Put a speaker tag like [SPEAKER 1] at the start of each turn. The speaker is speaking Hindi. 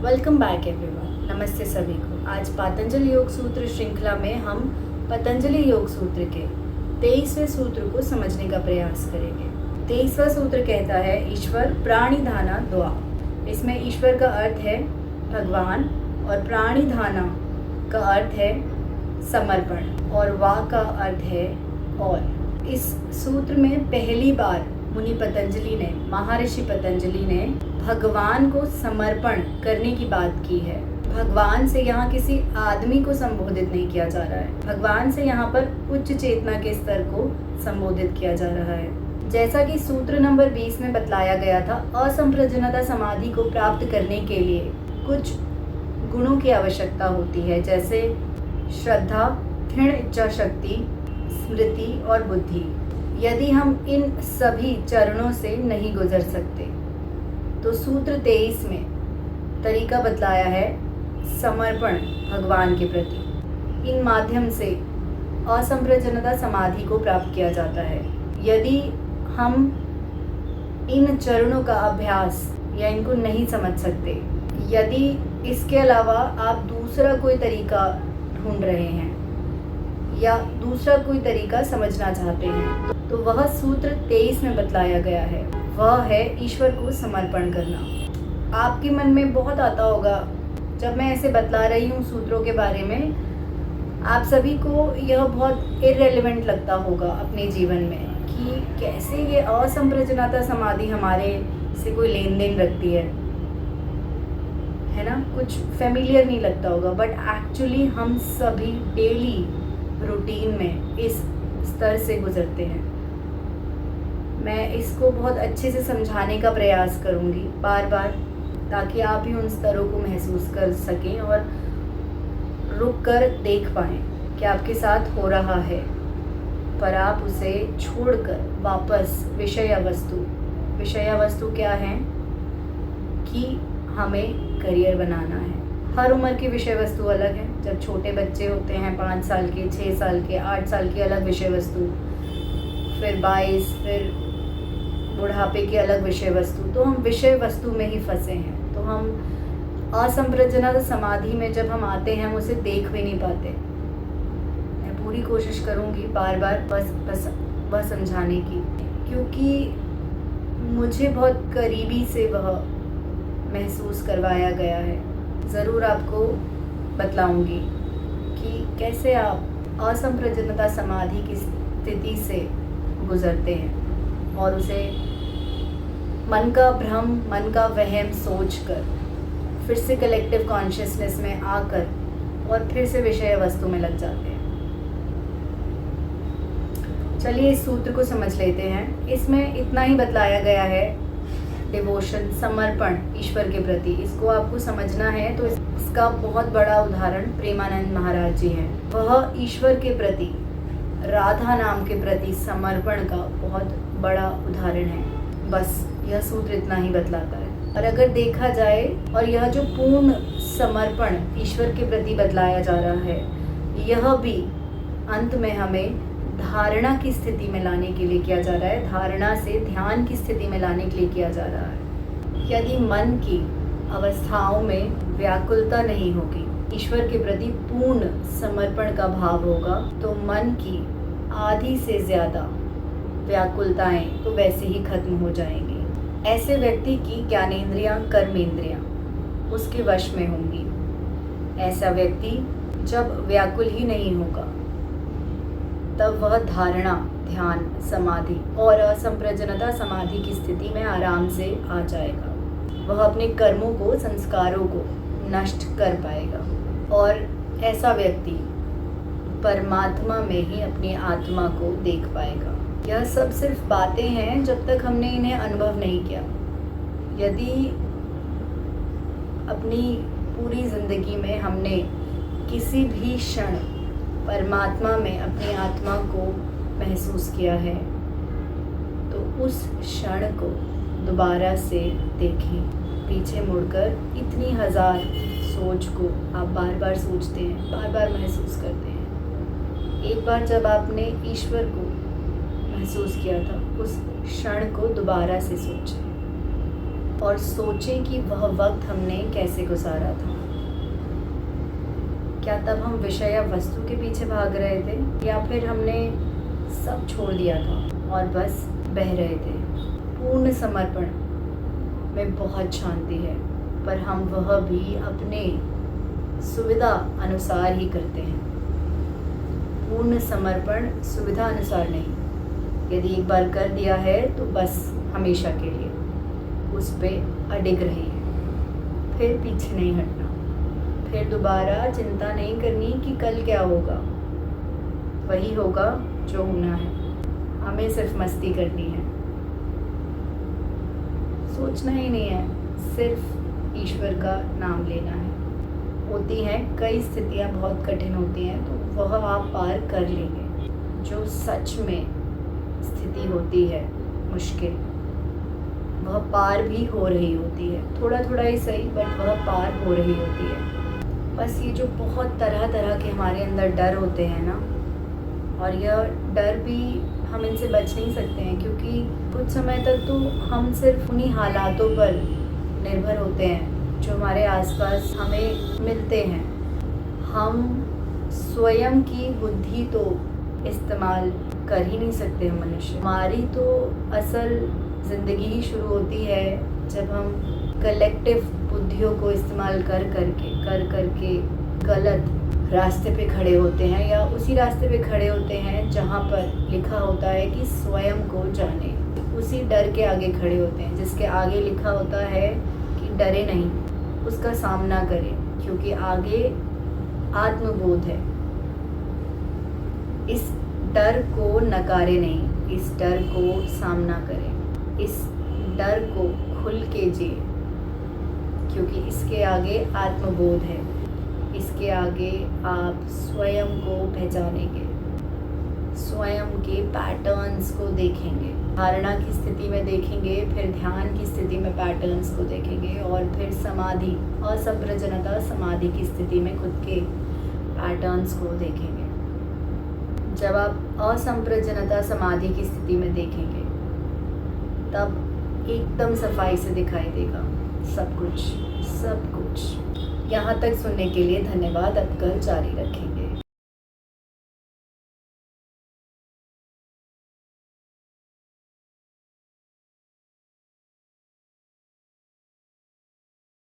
[SPEAKER 1] Welcome back everyone. नमस्ते सभी को। आज पतंजलि योग सूत्र श्रृंखला में हम पतंजलि योग सूत्र के 23वें सूत्र को समझने का प्रयास करेंगे। 23वां सूत्र कहता है ईश्वर प्राणिधाना द्वा। इसमें ईश्वर का अर्थ है भगवान और प्राणिधाना का अर्थ है समर्पण और वा का अर्थ है और। इस सूत्र में पहली बार मुनि पतंजलि ने, महर्षि पतंजलि ने भगवान को समर्पण करने की बात की है। भगवान से यहाँ किसी आदमी को संबोधित नहीं किया जा रहा है, भगवान से यहाँ पर उच्च चेतना के स्तर को संबोधित किया जा रहा है। जैसा कि सूत्र नंबर 20 में बतलाया गया था, असंप्रज्ञता समाधि को प्राप्त करने के लिए कुछ गुणों की आवश्यकता होती है, जैसे श्रद्धा, दृढ़ इच्छा शक्ति, स्मृति और बुद्धि। यदि हम इन सभी चरणों से नहीं गुजर सकते तो सूत्र 23 में तरीका बतलाया है समर्पण भगवान के प्रति। इन माध्यम से असंप्रज्ञता समाधि को प्राप्त किया जाता है। यदि हम इन चरणों का अभ्यास या इनको नहीं समझ सकते, यदि इसके अलावा आप दूसरा कोई तरीका ढूंढ रहे हैं या दूसरा कोई तरीका समझना चाहते हैं, तो वह सूत्र 23 में बतलाया गया है। वह है ईश्वर को समर्पण करना। आपके मन में बहुत आता होगा, जब मैं ऐसे बतला रही हूँ सूत्रों के बारे में, आप सभी को यह बहुत इररिलेवेंट लगता होगा अपने जीवन में कि कैसे ये असंप्रज्ञाता समाधि हमारे से कोई लेन देन रखती है ना। कुछ फेमिलियर नहीं लगता होगा, बट एक्चुअली हम सभी डेली रूटीन में इस स्तर से गुजरते हैं। मैं इसको बहुत अच्छे से समझाने का प्रयास करूँगी बार बार, ताकि आप भी उन स्तरों को महसूस कर सकें और रुक कर देख पाएँ कि आपके साथ हो रहा है, पर आप उसे छोड़कर वापस विषय वस्तु क्या है कि हमें करियर बनाना है। हर उम्र की विषय वस्तु अलग है। जब छोटे बच्चे होते हैं 5 साल के, 6 साल के, 8 साल की अलग विषय वस्तु, फिर 22, फिर बुढ़ापे की अलग विषय वस्तु। तो हम विषय वस्तु में ही फंसे हैं। तो हम असंप्रज्ञात समाधि में जब हम आते हैं, हम उसे देख भी नहीं पाते। मैं पूरी कोशिश करूँगी बार बार बस वह समझाने की, क्योंकि मुझे बहुत करीबी से वह महसूस करवाया गया है। ज़रूर आपको बतलाऊंगी कि कैसे आप असंप्रज्ञाता समाधि की स्थिति से गुजरते हैं और उसे मन का भ्रम, मन का वहम सोचकर फिर से कलेक्टिव कॉन्शियसनेस में आकर और फिर से विषय वस्तु में लग जाते हैं। चलिए इस सूत्र को समझ लेते हैं। इसमें इतना ही बतलाया गया है, डिवोशन, समर्पण ईश्वर के प्रति। इसको आपको समझना है तो इसका बहुत बड़ा उदाहरण प्रेमानंद महाराज जी हैं। वह ईश्वर के प्रति, राधा नाम के प्रति समर्पण का बहुत बड़ा उदाहरण है। बस यह सूत्र इतना ही बतलाता है। और अगर देखा जाए, और यह जो पूर्ण समर्पण ईश्वर के प्रति बतलाया जा रहा है, यह भी अंत में हमें धारणा की स्थिति में लाने के लिए किया जा रहा है। धारणा से ध्यान की स्थिति में लाने के लिए किया जा रहा है। यदि मन की अवस्थाओं में व्याकुलता नहीं होगी, ईश्वर के प्रति पूर्ण समर्पण का भाव होगा, तो मन की आधी से ज़्यादा व्याकुलताएं तो वैसे ही खत्म हो जाएंगी। ऐसे व्यक्ति की ज्ञानेंद्रियां, कर्मेंद्रियां उसके वश में होंगी। ऐसा व्यक्ति जब व्याकुल ही नहीं होगा, तब वह धारणा, ध्यान, समाधि और असंप्रज्ञाता समाधि की स्थिति में आराम से आ जाएगा। वह अपने कर्मों को, संस्कारों को नष्ट कर पाएगा और ऐसा व्यक्ति परमात्मा में ही अपनी आत्मा को देख पाएगा। यह सब सिर्फ बातें हैं जब तक हमने इन्हें अनुभव नहीं किया। यदि अपनी पूरी जिंदगी में हमने किसी भी क्षण परमात्मा में अपनी आत्मा को महसूस किया है, तो उस क्षण को दोबारा से देखें। पीछे मुड़कर इतनी हजार सोच को आप बार बार सोचते हैं, बार बार महसूस करते हैं। एक बार जब आपने ईश्वर को महसूस किया था, उस क्षण को दोबारा से सोचें। और सोचें कि वह वक्त हमने कैसे गुजारा था। क्या तब हम विषय या वस्तु के पीछे भाग रहे थे, या फिर हमने सब छोड़ दिया था और बस बह रहे थे। पूर्ण समर्पण में बहुत शांति है, पर हम वह भी अपने सुविधा अनुसार ही करते हैं। पूर्ण समर्पण सुविधा अनुसार नहीं। यदि एक बार कर दिया है तो बस हमेशा के लिए उस पे अडिग रहिए, फिर पीछे नहीं हटना, फिर दोबारा चिंता नहीं करनी कि कल क्या होगा। वही होगा जो होना है। हमें सिर्फ मस्ती करनी है, सोचना ही नहीं है, सिर्फ ईश्वर का नाम लेना है। होती हैं कई स्थितियाँ बहुत कठिन होती हैं, तो वह आप पार कर लेंगे। जो सच में स्थिति होती है मुश्किल, वह पार भी हो रही होती है, थोड़ा थोड़ा ही सही, बट वह पार हो रही होती है। बस ये जो बहुत तरह तरह के हमारे अंदर डर होते हैं ना, और यह डर भी हम इनसे बच नहीं सकते हैं, क्योंकि कुछ समय तक तो हम सिर्फ उन्हीं हालातों पर निर्भर होते हैं जो हमारे आसपास हमें मिलते हैं। हम स्वयं की बुद्धि तो इस्तेमाल कर ही नहीं सकते हम मनुष्य। हमारी तो असल ज़िंदगी ही शुरू होती है जब हम कलेक्टिव बुद्धियों को इस्तेमाल कर करके गलत रास्ते पे खड़े होते हैं, या उसी रास्ते पे खड़े होते हैं जहाँ पर लिखा होता है कि स्वयं को जाने। उसी डर के आगे खड़े होते हैं जिसके आगे लिखा होता है कि डरे नहीं, उसका सामना करें, क्योंकि आगे आत्मबोध है। इस डर को नकारे नहीं, इस डर को सामना करें, इस डर को खुल के जिए, क्योंकि इसके आगे आत्मबोध है। इसके आगे आप स्वयं को पहचानेंगे, स्वयं के पैटर्न्स को देखेंगे, धारणा की स्थिति में देखेंगे, फिर ध्यान की स्थिति में पैटर्न्स को देखेंगे, और फिर समाधि असंप्रजनता समाधि की स्थिति में खुद के पैटर्न्स को देखेंगे। जब आप असंप्रजनता समाधि की स्थिति में देखेंगे, तब एकदम सफाई से दिखाई देगा सब कुछ। यहाँ तक सुनने के लिए धन्यवाद। अब कल जारी रखेंगे।